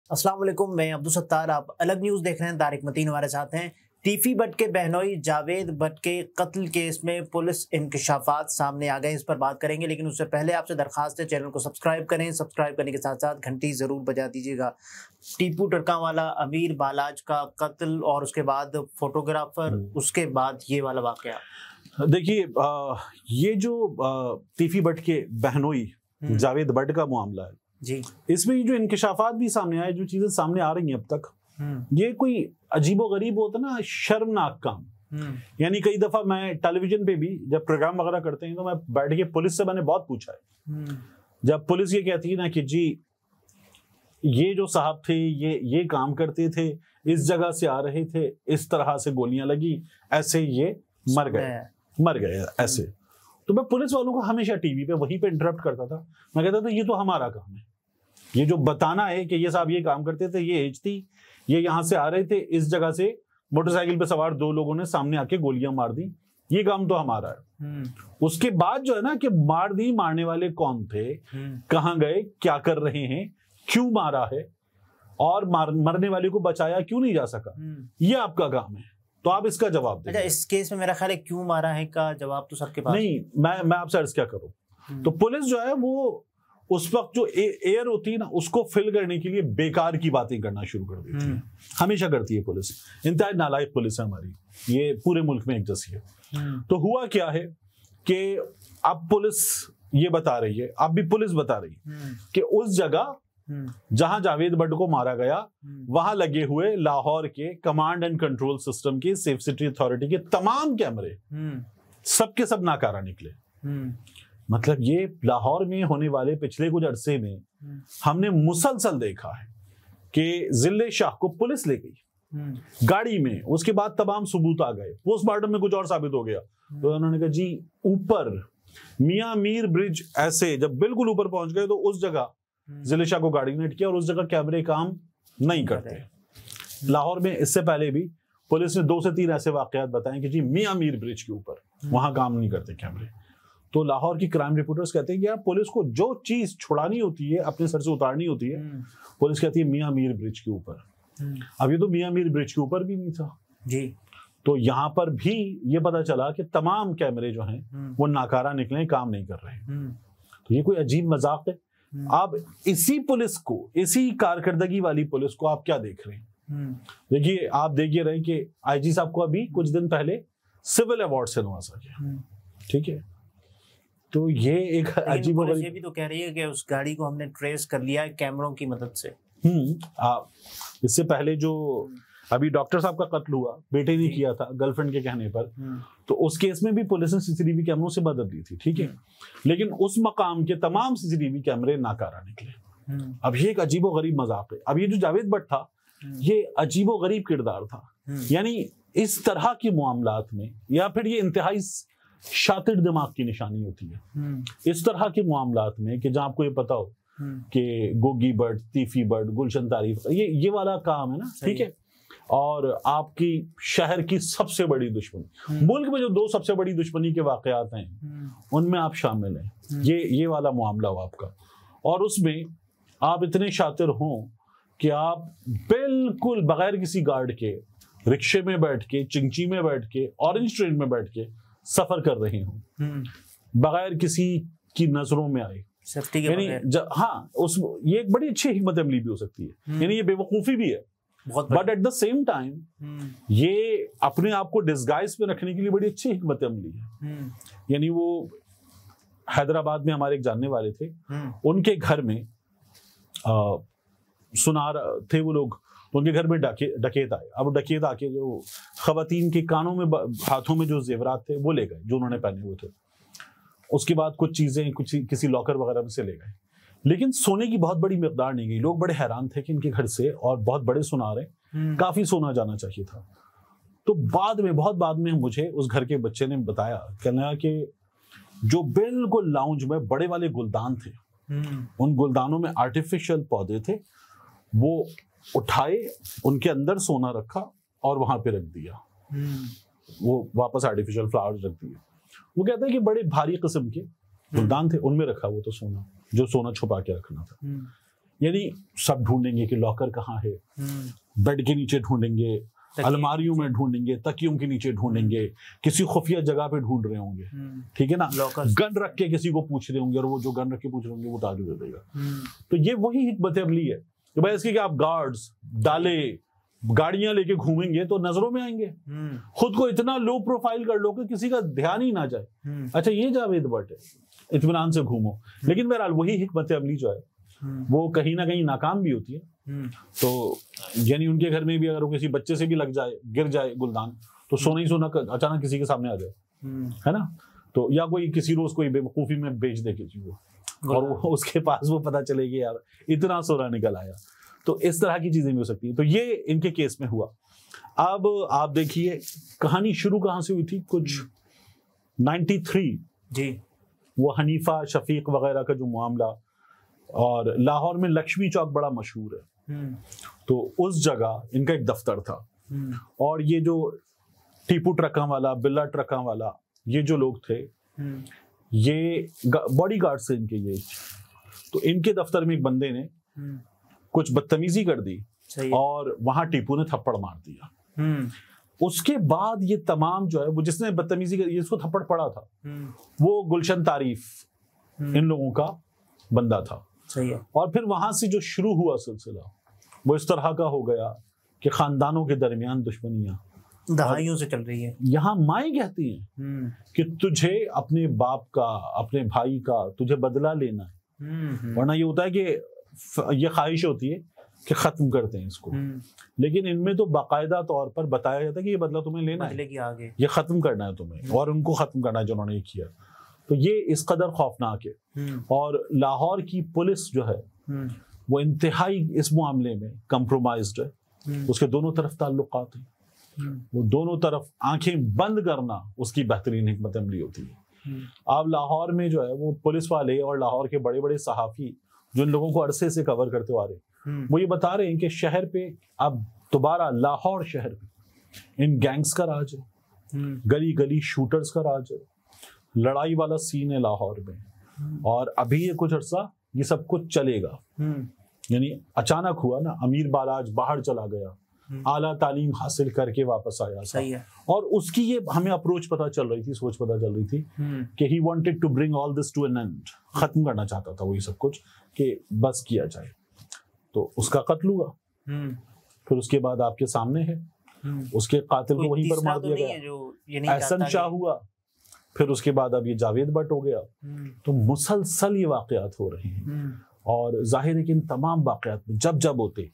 अस्सलाम वालेकुम, मैं अब्दुल सत्तार। आप अलग न्यूज़ देख रहे हैं। तारिक मतीन हमारे साथ हैं। टीफी भट्ट के बहनोई जावेद भट्ट के कत्ल केस में पुलिस इंकशाफात सामने आ गए, इस पर बात करेंगे। लेकिन उससे पहले आपसे दरखास्त है, चैनल को सब्सक्राइब करें। सब्सक्राइब करने के साथ साथ घंटी ज़रूर बजा दीजिएगा। टीपू टरकांवाला अमीर बालाज का कत्ल और उसके बाद फोटोग्राफर, उसके बाद ये वाला वाकया। देखिए, ये जो टीफी भट्ट के बहनोई जावेद भट्ट का मामला है जी, इसमें जो इंकशाफात भी सामने आए, जो चीजें सामने आ रही हैं अब तक, ये कोई अजीबोगरीब होता ना, शर्मनाक काम। यानी कई दफा मैं टेलीविजन पे भी जब प्रोग्राम वगैरह करते हैं तो मैं बैठ के पुलिस से मैंने बहुत पूछा है। जब पुलिस ये कहती है ना कि जी ये जो साहब थे ये काम करते थे, इस जगह से आ रहे थे, इस तरह से गोलियां लगी, ऐसे ये मर गए ऐसे, तो मैं पुलिस वालों को हमेशा टीवी पे वहीं पे इंटरप्ट करता था। मैं कहता था ये तो हमारा काम है, ये जो बताना है कि ये साहब ये काम करते थे, ये एज थी, ये यहाँ से आ रहे थे, इस जगह से मोटरसाइकिल पे सवार दो लोगों ने सामने आके गोलियां मार दी, ये काम तो हमारा है। उसके बाद जो है ना कि मार दी, मारने वाले कौन थे, कहाँ गए, क्या कर रहे हैं, क्यों मारा है, और मरने वाले को बचाया क्यों नहीं जा सका, ये आपका काम है। तो आप इसका जवाब दें। अच्छा, इस केस में मेरा ख्याल है क्यों मारा है का जवाब तो सर के पास नहीं। मैं आपसे अर्ज क्या करूं, तो पुलिस जो है वो उस वक्त जो एयर होती है ना, उसको फिल करने के लिए बेकार की बातें करना शुरू कर देती है। हमेशा करती है पुलिस। इंतहाई नालायक पुलिस है हमारी, ये पूरे मुल्क में एक जैसी है। तो हुआ क्या है कि अब पुलिस ये बता रही है, अब भी पुलिस बता रही है कि उस जगह जहां जावेद भट्ट को मारा गया, वहां लगे हुए लाहौर के कमांड एंड कंट्रोल सिस्टम के, सेफ सिटी अथॉरिटी के तमाम कैमरे सबके सब नाकारा निकले। मतलब ये लाहौर में होने वाले पिछले कुछ अरसे में हमने मुसलसल देखा है कि जिले शाह को पुलिस ले गई गाड़ी में, उसके बाद तमाम सबूत आ गए, पोस्टमार्टम में कुछ और साबित हो गया, तो उन्होंने कहा जी ऊपर मियां मीर ब्रिज, ऐसे जब बिल्कुल ऊपर पहुंच गए तो उस जगह जिले शाह को गाड़ी ने किया और उस जगह कैमरे काम नहीं करते। लाहौर में इससे पहले भी पुलिस ने 2 से 3 ऐसे वाकयात बताए कि जी मियां मीर ब्रिज के ऊपर वहां काम नहीं करते कैमरे। तो लाहौर की क्राइम रिपोर्टर्स कहते हैं कि यार पुलिस को जो चीज छुड़ानी होती है, अपने सर से उतारनी होती है, पुलिस कहती है मियां मीर ब्रिज के ऊपर। अब ये तो मियां मीर ब्रिज के ऊपर भी नहीं था जी। तो यहाँ पर भी ये पता चला कि तमाम कैमरे जो हैं वो नाकारा निकले, काम नहीं कर रहे। तो ये कोई अजीब मजाक है। आप इसी पुलिस को, इसी कारकर्दगी वाली पुलिस को आप क्या देख रहे हैं? देखिए, आप देखिए रहे कि आईजी साहब को अभी कुछ दिन पहले सिविल अवार्ड से नवाजा गया, ठीक है। तो ये एक अजीब, ये भी तो कह रही है कि उस गाड़ी को हमने ट्रेस कर लिया है कैमरों की मदद से। इससे पहले जो अभी डॉक्टर साहब का कत्ल हुआ, बेटे ने किया था गर्लफ्रेंड के कहने पर, तो उस केस में भी पुलिस ने सीसीटीवी कैमरों से मदद ली थी, ठीक है। लेकिन उस मकाम के तमाम सीसीटीवी कैमरे नाकारा निकले। अब ये एक अजीबोगरीब मजाक है। अब ये जो जावेद भट्ट था, ये अजीबोगरीब किरदार था। यानी इस तरह के मामलात में, या फिर ये इंतहाई शातिर दिमाग की निशानी होती है इस तरह के मामलात में, कि जहां आपको ये पता हो कि गोगी भट्ट, तीफी भट्ट, गुलशन तारीफ, ये वाला काम है ना, ठीक है। और आपकी शहर की सबसे बड़ी दुश्मनी, मुल्क में जो 2 सबसे बड़ी दुश्मनी के वाकयात हैं उनमें आप शामिल हैं। ये वाला मामला हो आपका, और उसमें आप इतने शातिर हों कि आप बिल्कुल बगैर किसी गार्ड के रिक्शे में बैठ के, चिंची में बैठ के, ऑरेंज ट्रेन में बैठ के सफर कर रहे हो, बगैर किसी की नजरों में आए, सेफ्टी के यानी ये एक बड़ी अच्छी हिकमत अमली भी हो सकती है। यानी ये बेवकूफी भी है, but at the same time ये अपने आप को डिस्गाइज में रखने के लिए बड़ी अच्छी हिकमत अमली है। यानी वो हैदराबाद में हमारे एक जानने वाले थे, उनके घर में सुनार थे वो लोग, तो उनके घर में डकैत आए। अब डकैत आके जो खवातीन के कानों में, हाथों में जो जेवरात थे वो ले गए, जो उन्होंने पहने हुए थे। उसके बाद कुछ चीजें किसी लॉकर वगैरह में से ले गए, लेकिन सोने की बहुत बड़ी मिकदार नहीं गई। लोग बड़े हैरान थे कि इनके घर से, और बहुत बड़े सुनार हैं, काफी सोना जाना चाहिए था। तो बहुत बाद में मुझे उस घर के बच्चे ने बताया, कहना कि जो बिल्कुल लाउंज में बड़े वाले गुलदान थे, उन गुलदानों में आर्टिफिशियल पौधे थे, वो उठाए, उनके अंदर सोना रखा और वहां पे रख दिया, वो वापस आर्टिफिशियल फ्लावर्स रख दिए। वो कहते हैं कि बड़े भारी किस्म के गुलदान थे, उनमें रखा वो तो सोना, जो सोना छुपा के रखना था। यानी सब ढूंढेंगे कि लॉकर कहाँ है, बेड के नीचे ढूंढेंगे, अलमारियों में ढूंढेंगे, तकियों के नीचे ढूंढेंगे, किसी खुफिया जगह पे ढूंढ रहे होंगे, ठीक है ना, गन रख के किसी को पूछ रहे होंगे और वो जो गन रख के पूछ रहे होंगे वो टारगेट दे देगा। तो ये वही हिकमत अमली है कि भाई इसकी कि आप गार्ड्स डाले गाड़ियां लेके घूमेंगे तो नजरों में आएंगे, खुद को इतना लो प्रोफाइल कर लो कि किसी का ध्यान ही ना जाए, अच्छा ये जावेद भट्ट है, इत्मीनान से घूमो। लेकिन बहरहाल वही हिकमत अमली जो है वो कहीं ना कहीं नाकाम भी होती है। तो यानी उनके घर में भी अगर वो किसी बच्चे से भी लग जाए, गिर जाए गुलदान, तो सोना ही सोना अचानक किसी के सामने आ जाए, है ना, तो या कोई किसी रोज कोई बेवकूफी में बेच दे किसी को और वो उसके पास वो पता चलेगी यार इतना सोना निकल आया। तो इस तरह की चीजें भी हो सकती है। तो ये इनके केस में हुआ। अब आप देखिए कहानी शुरू कहां से हुई थी, कुछ 93 जी, वो हनीफा शफीक वगैरह का जो मामला, और लाहौर में लक्ष्मी चौक बड़ा मशहूर है, तो उस जगह इनका एक दफ्तर था और ये जो टीपू ट्रकों वाला, बिल्ला ट्रकों वाला, ये जो लोग थे ये बॉडीगार्ड से इनके ये, तो इनके दफ्तर में एक बंदे ने कुछ बदतमीजी कर दी और वहां टीपू ने थप्पड़ मार दिया। उसके बाद ये तमाम जो है वो जिसने बदतमीजी करी इसको थप्पड़ पड़ा था, वो गुलशन तारीफ इन लोगों का बंदा था। सही है। और फिर वहां से जो शुरू हुआ सिलसिला वो इस तरह का हो गया कि खानदानों के दरमियान दुश्मनियां दहाइयों से चल रही है। यहाँ माएँ कहती हैं कि तुझे अपने बाप का, अपने भाई का तुझे बदला लेना है, वरना ये होता है कि ये ख्वाहिश होती है कि खत्म करते हैं इसको, लेकिन इनमें तो बाकायदा तौर पर बताया जाता है कि ये बदला तुम्हें लेना है, आगे ये खत्म करना है तुम्हें और उनको खत्म करना है जिन्होंने ये किया। तो ये इस कदर खौफनाक है। और लाहौर की पुलिस जो है वो इंतहाई इस मामले में कंप्रोमाइज्ड है, उसके दोनों तरफ ताल्लुकात हैं, वो दोनों तरफ आंखें बंद करना उसकी बेहतरीन हिकमत अमली होती है। अब लाहौर में जो है वो पुलिस वाले और लाहौर के बड़े बड़े सहाफी जो इन लोगों को अरसे से कवर करते आ रहे, वो ये बता रहे हैं कि शहर पे अब दोबारा लाहौर शहर पे इन गैंग्स का राज है, गली गली शूटर्स का राज है, लड़ाई वाला सीन है लाहौर में। और अभी ये कुछ अर्सा ये सब कुछ चलेगा, यानी अचानक हुआ ना, अमीर बालाज बाहर चला गया, आला तालीम हासिल करके वापस आया, सही है। और उसकी ये हमें अप्रोच पता चल रही थी, सोच पता चल रही थी कि he wanted to bring all this to an end, खत्म करना चाहता था वो ये सब कुछ कि बस किया जाए। तो उसका कत्ल हुआ, फिर उसके बाद आपके सामने है उसके कातिल को वहीं पर मार दिया गया, एहसन शाह हुआ, फिर उसके बाद अब ये जावेद भट्ट हो गया। तो मुसलसल ये वाकयात हो रहे हैं और जाहिर है कि इन तमाम वाकयात में जब जब होते,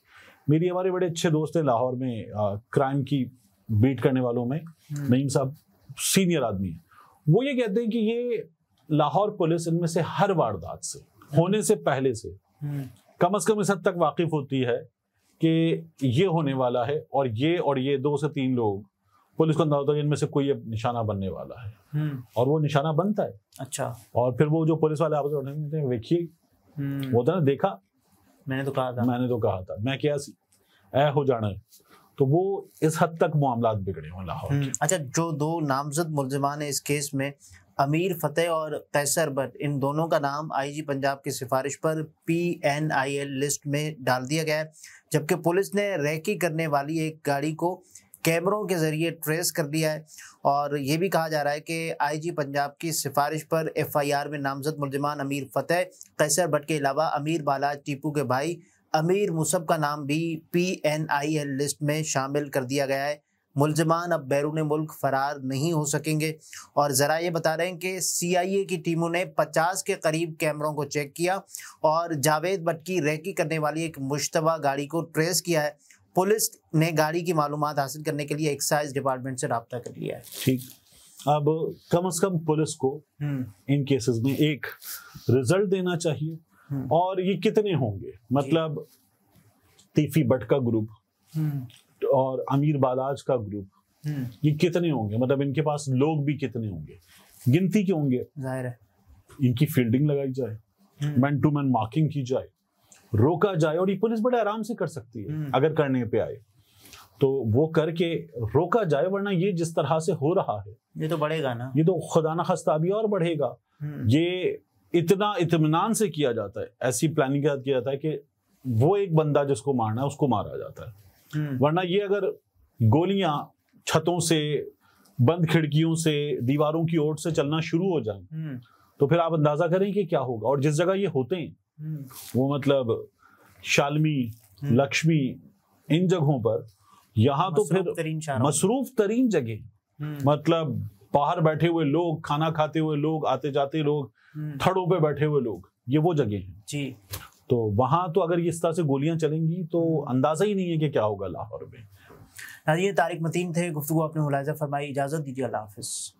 मेरी हमारे बड़े अच्छे दोस्त हैं लाहौर में क्राइम की बीट करने वालों में, नईम साहब सीनियर आदमी है, वो ये कहते हैं कि ये लाहौर पुलिस इनमें से हर वारदात से होने से पहले से कम से कम इस हद तक वाकिफ होती है कि ये होने वाला है और ये 2 से 3 लोग पुलिस को अंदाजा होता है इनमें से कोई अब निशाना बनने वाला है, और वो निशाना बनता है। अच्छा। और फिर वो जो पुलिस वाले आपस में देखिए वो था ना, देखा मैंने तो कहा था मैं क्या सी ऐ हो जाना है। तो वो इस हद तक मामलात बिगड़े हैं लाहौर के। अच्छा, जो 2 नामजद मुल्जिमान है इस केस में, अमीर फतेह और कैसर भट्ट, इन दोनों का नाम आईजी पंजाब की सिफारिश पर PNIL लिस्ट में डाल दिया गया है, जबकि पुलिस ने रेकी करने वाली एक गाड़ी को कैमरों के जरिए ट्रेस कर लिया है। और ये भी कहा जा रहा है कि आईजी पंजाब की सिफारिश पर FIR में नामजद मुल्जिमान अमीर फतेह, कैसर भट्ट के अलावा अमीर बालाज टीपू के भाई अमीर मुसब का नाम भी PNIL लिस्ट में शामिल कर दिया गया है। मुल्जिमान अब बैरून मुल्क फरार नहीं हो सकेंगे। और ज़रा ये बता रहे हैं कि CIA की टीमों ने 50 के करीब कैमरों को चेक किया और जावेद भट्ट की रेकी करने वाली एक मुश्तबा गाड़ी को ट्रेस किया है। पुलिस ने गाड़ी की मालूमात हासिल करने के लिए एक्साइज डिपार्टमेंट से राब्ता कर लिया है। ठीक, अब कम से कम पुलिस को इन केसेस में एक रिजल्ट देना चाहिए। और ये कितने होंगे, मतलब तीफी भट्ट का ग्रुप और अमीर बालाज का ग्रुप, ये कितने होंगे, मतलब इनके पास लोग भी कितने होंगे, गिनती के होंगे, जाहिर है इनकी फील्डिंग लगाई जाए, मैन टू मैन मार्किंग की जाए, रोका जाए। और ये पुलिस बड़े आराम से कर सकती है अगर करने पे आए तो वो करके रोका जाए, वरना ये जिस तरह से हो रहा है ये तो बढ़ेगा ना, ये तो खुदा ना खास्ता अभी और बढ़ेगा। ये इतना इत्मीनान से किया जाता है, ऐसी प्लानिंग के साथ किया जाता है कि वो एक बंदा जिसको मारना है उसको मारा जाता है। वरना ये अगर गोलियां छतों से, बंद खिड़कियों से, दीवारों की ओर से चलना शुरू हो जाए तो फिर आप अंदाजा करें कि क्या होगा। और जिस जगह ये होते हैं वो मतलब शालमी, लक्ष्मी, इन जगहों पर, यहाँ तो फिर मसरूफ तरीन जगह, मतलब बाहर बैठे हुए लोग, खाना खाते हुए लोग, आते जाते लोग, थड़ों पे बैठे हुए लोग, ये वो जगह है जी। तो वहां तो अगर इस तरह से गोलियां चलेंगी तो अंदाजा ही नहीं है कि क्या होगा लाहौर में। ये तारिक मतीन थे, गुफ्तगू आपने मुलाहिजा फरमाई। इजाजत दीजिए, अल्लाह हाफिज।